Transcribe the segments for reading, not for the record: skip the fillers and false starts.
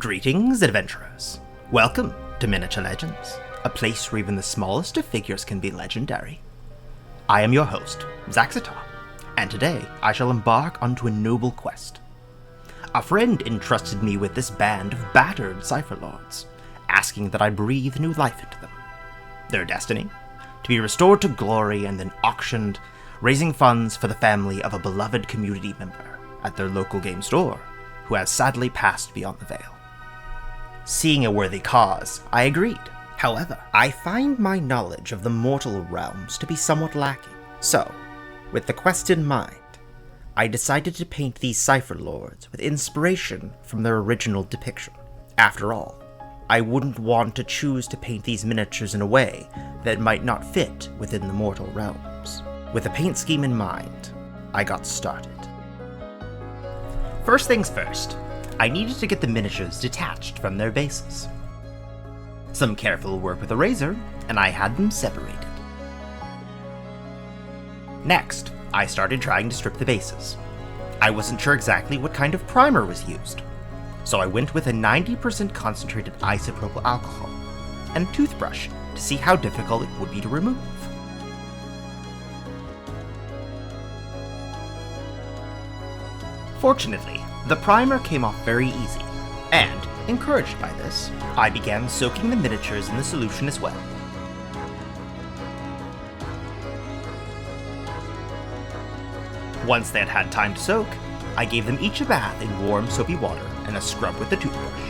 Greetings, adventurers. Welcome to Miniature Legends, a place where even the smallest of figures can be legendary. I am your host, Zaxatar, and today I shall embark onto a noble quest. A friend entrusted me with this band of battered Cypher Lords, asking that I breathe new life into them. Their destiny? To be restored to glory and then auctioned, raising funds for the family of a beloved community member at their local game store, who has sadly passed beyond the veil. Seeing a worthy cause, I agreed. However, I find my knowledge of the mortal realms to be somewhat lacking. So, with the quest in mind, I decided to paint these Cypher Lords with inspiration from their original depiction. After all, I wouldn't want to choose to paint these miniatures in a way that might not fit within the mortal realms. With a paint scheme in mind, I got started. First things first, I needed to get the miniatures detached from their bases. Some careful work with a razor, and I had them separated. Next, I started trying to strip the bases. I wasn't sure exactly what kind of primer was used, so I went with a 90% concentrated isopropyl alcohol and a toothbrush to see how difficult it would be to remove. Fortunately, the primer came off very easy, and, encouraged by this, I began soaking the miniatures in the solution as well. Once they had had time to soak, I gave them each a bath in warm soapy water and a scrub with the toothbrush.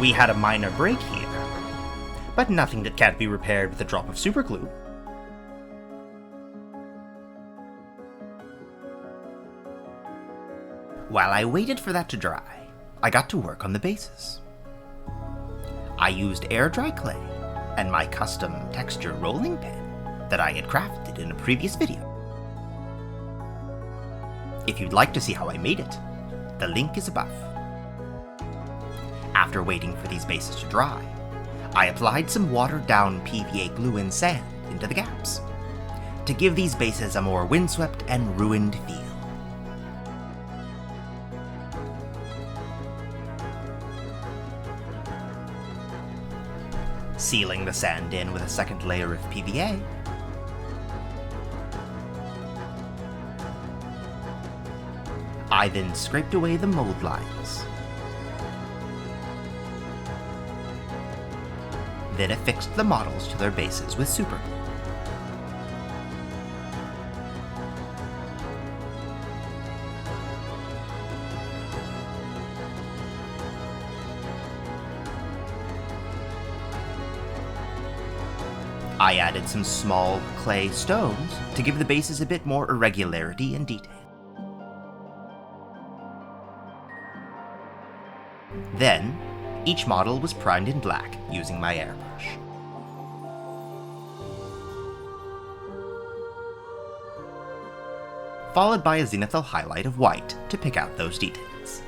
We had a minor break here, but nothing that can't be repaired with a drop of superglue. While I waited for that to dry, I got to work on the bases. I used air dry clay and my custom texture rolling pin that I had crafted in a previous video. If you'd like to see how I made it, the link is above. After waiting for these bases to dry, I applied some watered-down PVA glue and sand into the gaps to give these bases a more windswept and ruined feel. Sealing the sand in with a second layer of PVA, I then scraped away the mold lines. Then affixed the models to their bases with super glue. I added some small clay stones to give the bases a bit more irregularity and detail. Then, each model was primed in black using my airbrush. Followed by a zenithal highlight of white to pick out those details.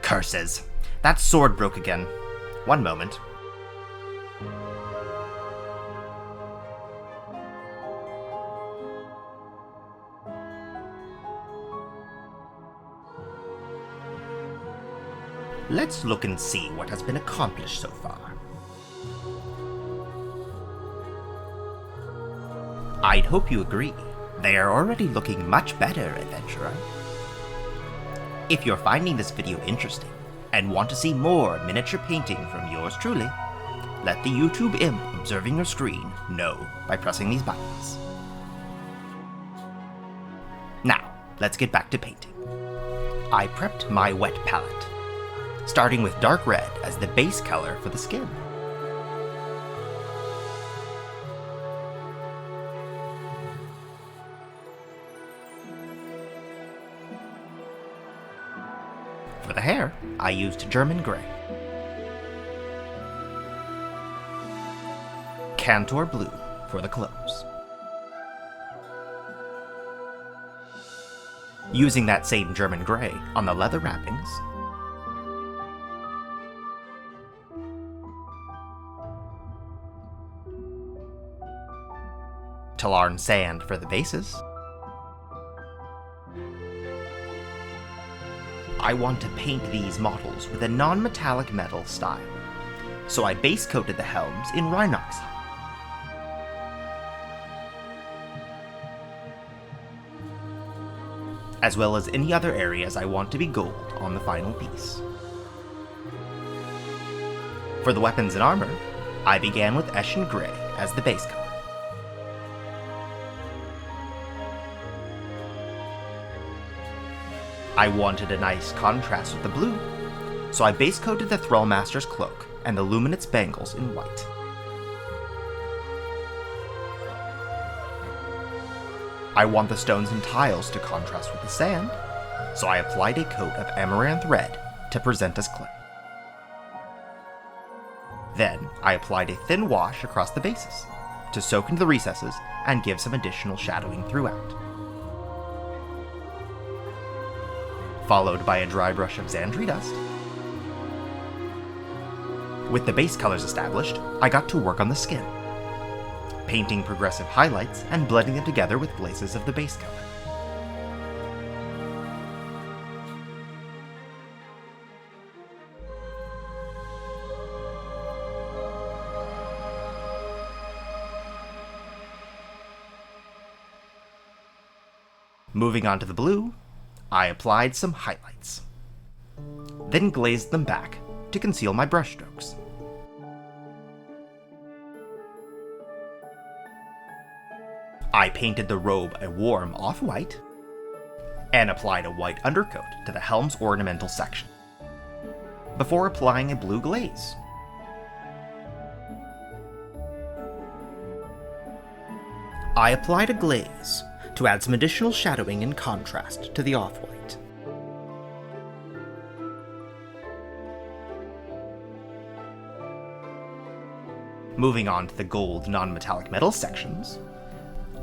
Curses! That sword broke again. One moment. Let's look and see what has been accomplished so far. I'd hope you agree. They are already looking much better, adventurer. If you're finding this video interesting and want to see more miniature painting from yours truly, let the YouTube imp observing your screen know by pressing these buttons. Now, let's get back to painting. I prepped my wet palette, starting with dark red as the base color for the skin. For the hair, I used German Grey, Cantor Blue for the clothes. Using that same German Grey on the leather wrappings, Talarn sand for the bases. I want to paint these models with a non-metallic metal style, so I base coated the helms in Rhinox, as well as any other areas I want to be gold on the final piece. For the weapons and armor, I began with Eshin Grey as the base color. I wanted a nice contrast with the blue, so I base coated the Thrallmaster's cloak and the Luminance bangles in white. I want the stones and tiles to contrast with the sand, so I applied a coat of Amaranth Red to present as clay. Then, I applied a thin wash across the bases, to soak into the recesses and give some additional shadowing throughout. Followed by a dry brush of Xandri dust. With the base colors established, I got to work on the skin, painting progressive highlights and blending them together with glazes of the base color. Moving on to the blue, I applied some highlights, then glazed them back to conceal my brushstrokes. I painted the robe a warm off-white, and applied a white undercoat to the helm's ornamental section, before applying a blue glaze. I applied a glaze to add some additional shadowing and contrast to the off-white. Moving on to the gold non-metallic metal sections,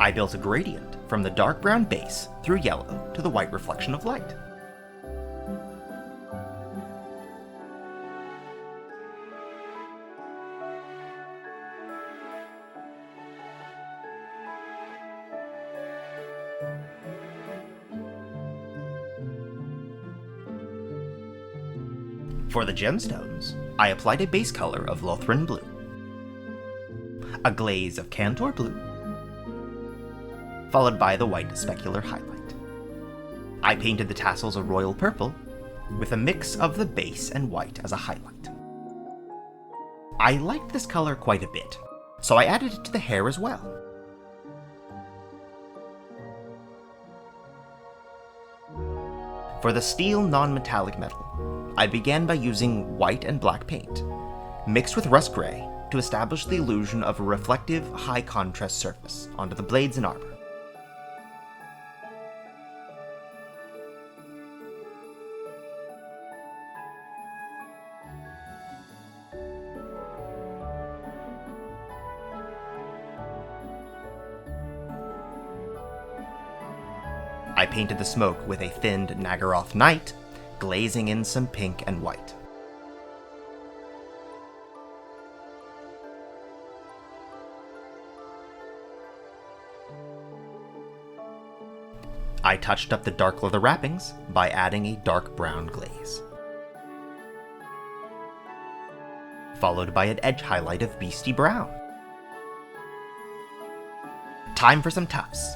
I built a gradient from the dark brown base through yellow to the white reflection of light. For the gemstones, I applied a base color of Lothran blue, a glaze of Cantor blue, followed by the white specular highlight. I painted the tassels a royal purple, with a mix of the base and white as a highlight. I liked this color quite a bit, so I added it to the hair as well. For the steel non-metallic metal, I began by using white and black paint, mixed with rust gray to establish the illusion of a reflective, high-contrast surface onto the blades and armor. I painted the smoke with a thinned Nagaroth Night, glazing in some pink and white. I touched up the dark leather wrappings by adding a dark brown glaze, followed by an edge highlight of Beastie Brown. Time for some tufts.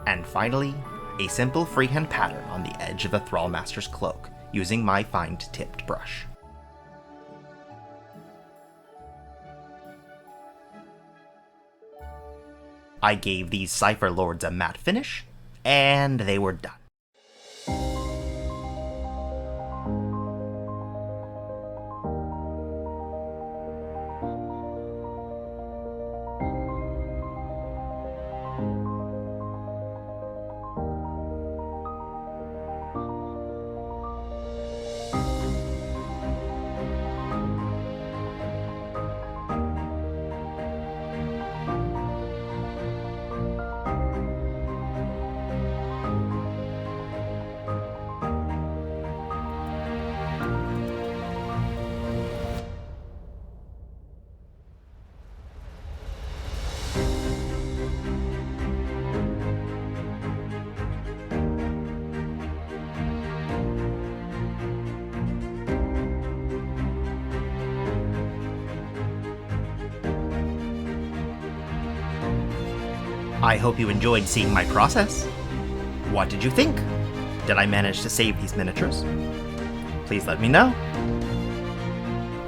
And finally, a simple freehand pattern on the edge of the Thrallmaster's cloak, using my fine-tipped brush. I gave these Cypher Lords a matte finish, and they were done. I hope you enjoyed seeing my process. What did you think? Did I manage to save these miniatures? Please let me know.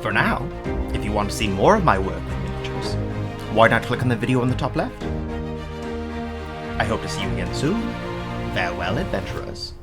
For now, if you want to see more of my work with miniatures, why not click on the video on the top left? I hope to see you again soon. Farewell, adventurers.